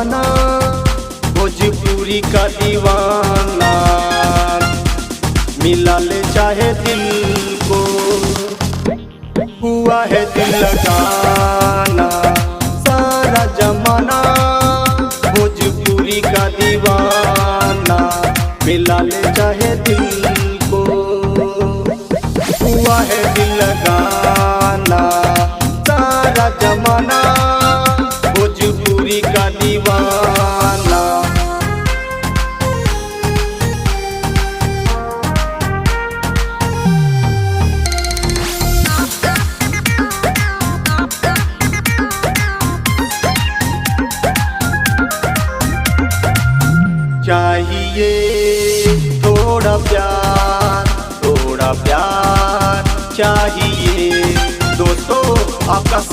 जमाना भोजपुरी का दीवाना, मिला ले चाहे दिल को, हुआ है दिल लगाना। सारा जमाना भोजपुरी का दीवाना, मिला ले चाहे दिल को, हुआ है दिल लगाना। सारा जमाना भोजपुरी का दीवाना। चाहिए थोड़ा प्यार चाहिए दोस्तों आपका।